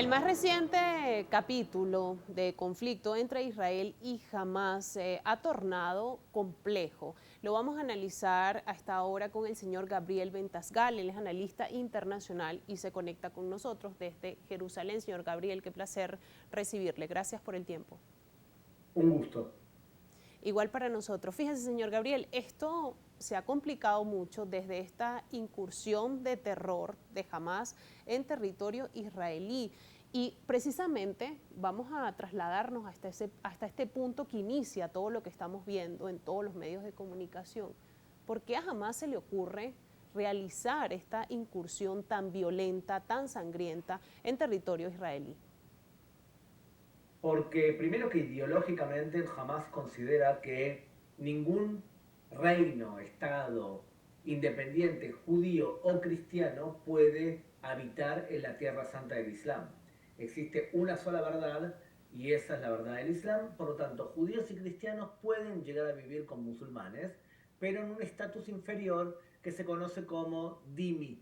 El más reciente capítulo de conflicto entre Israel y Hamás se ha tornado complejo. Lo vamos a analizar a esta hora con el señor Gabriel Ventasgal. Él es analista internacional y se conecta con nosotros desde Jerusalén. Señor Gabriel, qué placer recibirle. Gracias por el tiempo. Un gusto. Igual para nosotros. Fíjese, señor Gabriel, esto se ha complicado mucho desde esta incursión de terror de Hamás en territorio israelí. Y precisamente vamos a trasladarnos hasta este punto que inicia todo lo que estamos viendo en todos los medios de comunicación. ¿Por qué a Hamás se le ocurre realizar esta incursión tan violenta, tan sangrienta en territorio israelí? Porque primero que ideológicamente jamás considera que ningún reino, estado independiente, judío o cristiano puede habitar en la tierra santa del Islam. Existe una sola verdad y esa es la verdad del Islam. Por lo tanto, judíos y cristianos pueden llegar a vivir con musulmanes, pero en un estatus inferior que se conoce como dhimmi.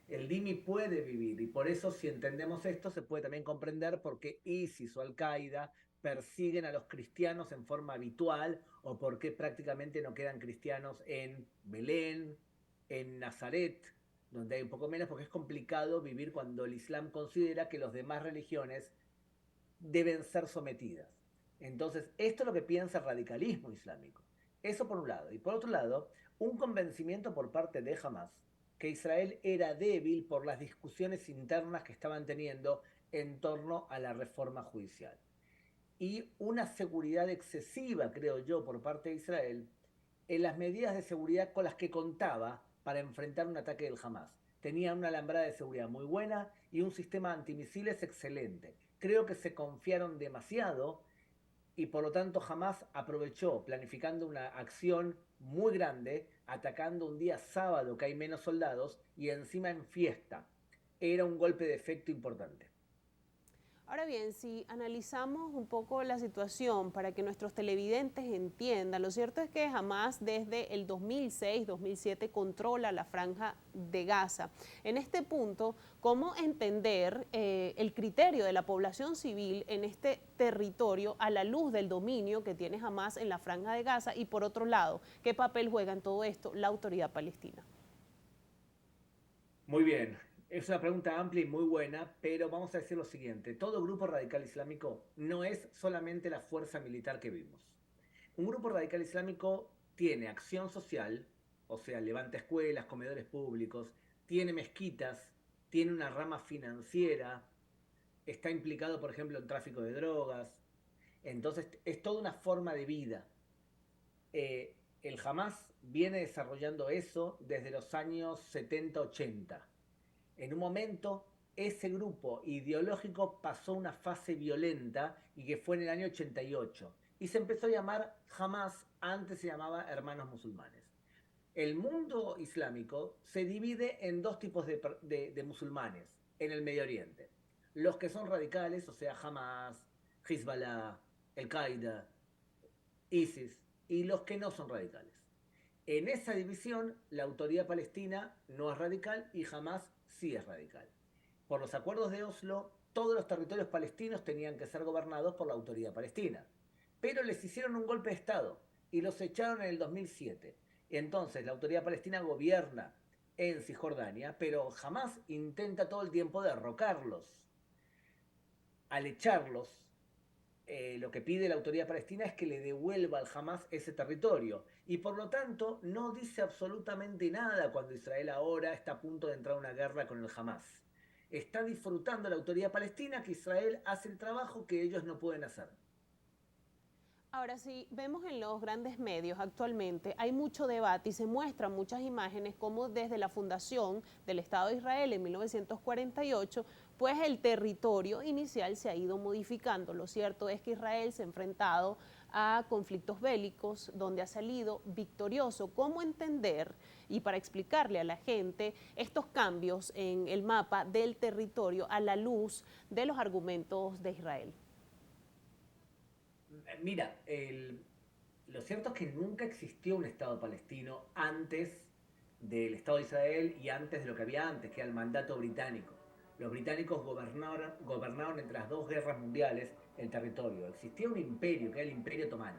El dhimmi puede vivir y por eso si entendemos esto se puede también comprender por qué ISIS o Al-Qaeda persiguen a los cristianos en forma habitual o por qué prácticamente no quedan cristianos en Belén, en Nazaret, donde hay un poco menos, porque es complicado vivir cuando el Islam considera que las demás religiones deben ser sometidas. Entonces, esto es lo que piensa el radicalismo islámico. Eso por un lado. Y por otro lado, un convencimiento por parte de Hamas que Israel era débil por las discusiones internas que estaban teniendo en torno a la reforma judicial. Y una seguridad excesiva, creo yo, por parte de Israel en las medidas de seguridad con las que contaba para enfrentar un ataque del Hamas. Tenía una alambrada de seguridad muy buena y un sistema antimisiles excelente. Creo que se confiaron demasiado y por lo tanto Hamas aprovechó planificando una acción muy grande, atacando un día sábado que hay menos soldados y encima en fiesta. Era un golpe de efecto importante. Ahora bien, si analizamos un poco la situación para que nuestros televidentes entiendan, lo cierto es que Hamas desde el 2006-2007 controla la franja de Gaza. En este punto, ¿cómo entender el criterio de la población civil en este territorio a la luz del dominio que tiene Hamas en la franja de Gaza? Y por otro lado, ¿qué papel juega en todo esto la autoridad palestina? Muy bien, es una pregunta amplia y muy buena, pero vamos a decir lo siguiente, todo grupo radical islámico no es solamente la fuerza militar que vimos. Un grupo radical islámico tiene acción social, o sea, levanta escuelas, comedores públicos, tiene mezquitas, tiene una rama financiera, está implicado, por ejemplo, en tráfico de drogas. Entonces, es toda una forma de vida. El Hamas viene desarrollando eso desde los años 70-80. En un momento, ese grupo ideológico pasó una fase violenta y que fue en el año 88. Y se empezó a llamar Hamas, antes se llamaba Hermanos Musulmanes. El mundo islámico se divide en dos tipos de musulmanes en el Medio Oriente. Los que son radicales, o sea, Hamas, Hezbollah, Al-Qaeda, ISIS, y los que no son radicales. En esa división, la autoridad palestina no es radical y jamás sí es radical. Por los acuerdos de Oslo, todos los territorios palestinos tenían que ser gobernados por la autoridad palestina. Pero les hicieron un golpe de Estado y los echaron en el 2007. Entonces, la autoridad palestina gobierna en Cisjordania, pero jamás intenta todo el tiempo derrocarlos. Al echarlos, lo que pide la autoridad palestina es que le devuelva al Hamas ese territorio. Y por lo tanto, no dice absolutamente nada cuando Israel ahora está a punto de entrar a una guerra con el Hamas. Está disfrutando la autoridad palestina que Israel hace el trabajo que ellos no pueden hacer. Ahora, si vemos en los grandes medios actualmente, hay mucho debate y se muestran muchas imágenes como desde la fundación del Estado de Israel en 1948, pues el territorio inicial se ha ido modificando. Lo cierto es que Israel se ha enfrentado a conflictos bélicos donde ha salido victorioso. ¿Cómo entender y para explicarle a la gente estos cambios en el mapa del territorio a la luz de los argumentos de Israel? Mira, lo cierto es que nunca existió un Estado palestino antes del Estado de Israel y antes de lo que había antes, que era el mandato británico. Los británicos gobernaron entre las dos guerras mundiales el territorio. Existía un imperio, que era el Imperio Otomano.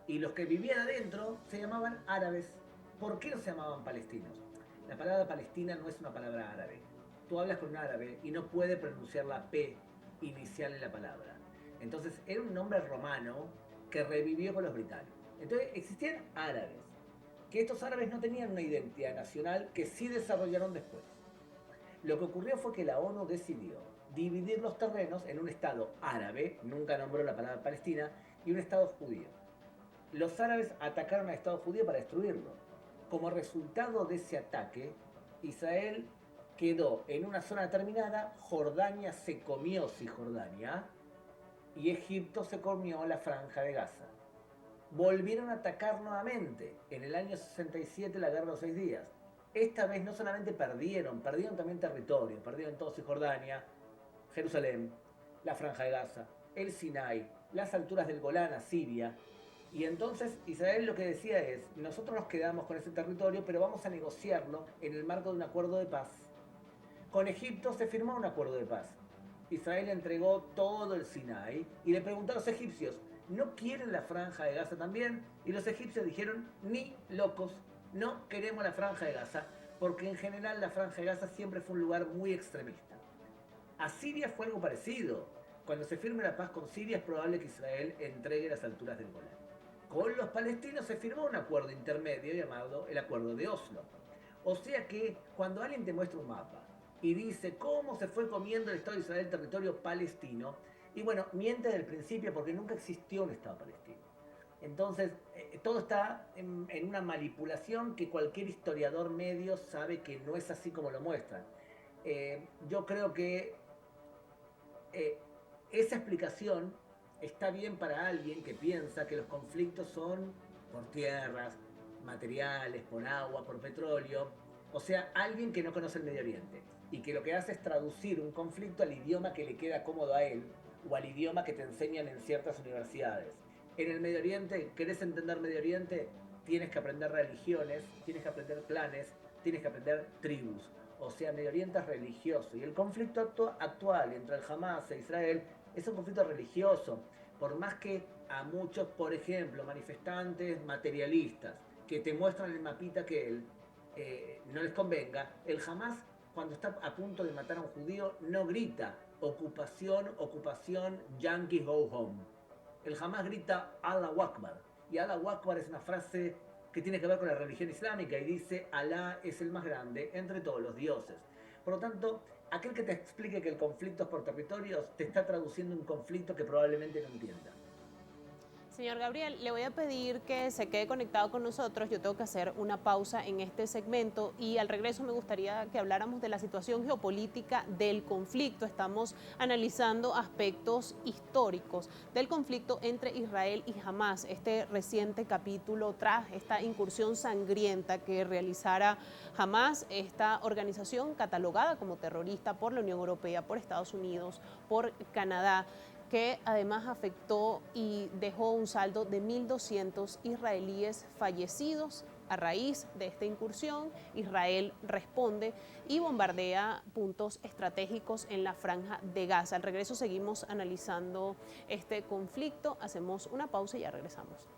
Y los que vivían adentro se llamaban árabes. ¿Por qué no se llamaban palestinos? La palabra Palestina no es una palabra árabe. Tú hablas con un árabe y no puede pronunciar la P inicial en la palabra. Entonces era un nombre romano que revivió con los británicos. Entonces existían árabes, que estos árabes no tenían una identidad nacional que sí desarrollaron después. Lo que ocurrió fue que la ONU decidió dividir los terrenos en un estado árabe, nunca nombró la palabra Palestina, y un estado judío. Los árabes atacaron al estado judío para destruirlo. Como resultado de ese ataque, Israel quedó en una zona determinada, Jordania se comió Cisjordania y Egipto se comió la Franja de Gaza. Volvieron a atacar nuevamente en el año 67, la guerra de los 6 días. Esta vez no solamente perdieron también territorio, perdieron todo Cisjordania, Jerusalén, la Franja de Gaza, el Sinai, las alturas del Golán a Siria. Y entonces Israel lo que decía es, nosotros nos quedamos con ese territorio, pero vamos a negociarlo en el marco de un acuerdo de paz. Con Egipto se firmó un acuerdo de paz. Israel entregó todo el Sinai y le preguntó a los egipcios, ¿no quieren la Franja de Gaza también? Y los egipcios dijeron, ni locos, no queremos la Franja de Gaza, porque en general la Franja de Gaza siempre fue un lugar muy extremista. A Siria fue algo parecido. Cuando se firme la paz con Siria es probable que Israel entregue las alturas del Golán. Con los palestinos se firmó un acuerdo intermedio llamado el Acuerdo de Oslo. O sea que cuando alguien te muestra un mapa y dice cómo se fue comiendo el Estado de Israel el territorio palestino, y bueno, miente desde el principio porque nunca existió un Estado palestino. Entonces, todo está en una manipulación que cualquier historiador medio sabe que no es así como lo muestran. Yo creo que esa explicación está bien para alguien que piensa que los conflictos son por tierras, materiales, por agua, por petróleo. O sea, alguien que no conoce el Medio Oriente y que lo que hace es traducir un conflicto al idioma que le queda cómodo a él o al idioma que te enseñan en ciertas universidades. En el Medio Oriente, ¿querés entender Medio Oriente? Tienes que aprender religiones, tienes que aprender clanes, tienes que aprender tribus. O sea, Medio Oriente es religioso. Y el conflicto actual entre el Hamas e Israel es un conflicto religioso. Por más que a muchos, por ejemplo, manifestantes materialistas, que te muestran el mapita que no les convenga, el Hamas, cuando está a punto de matar a un judío, no grita ocupación, ocupación, Yankees go home. El Hamas grita Allahu Akbar. Y Allahu Akbar es una frase que tiene que ver con la religión islámica y dice Alá es el más grande entre todos los dioses. Por lo tanto, aquel que te explique que el conflicto es por territorios te está traduciendo un conflicto que probablemente no entienda. Señor Gabriel, le voy a pedir que se quede conectado con nosotros. Yo tengo que hacer una pausa en este segmento y al regreso me gustaría que habláramos de la situación geopolítica del conflicto. Estamos analizando aspectos históricos del conflicto entre Israel y Hamás, este reciente capítulo tras esta incursión sangrienta que realizara Hamás, esta organización catalogada como terrorista por la Unión Europea, por Estados Unidos, por Canadá, que además afectó y dejó un saldo de 1.200 israelíes fallecidos. A raíz de esta incursión, Israel responde y bombardea puntos estratégicos en la Franja de Gaza. Al regreso seguimos analizando este conflicto, hacemos una pausa y ya regresamos.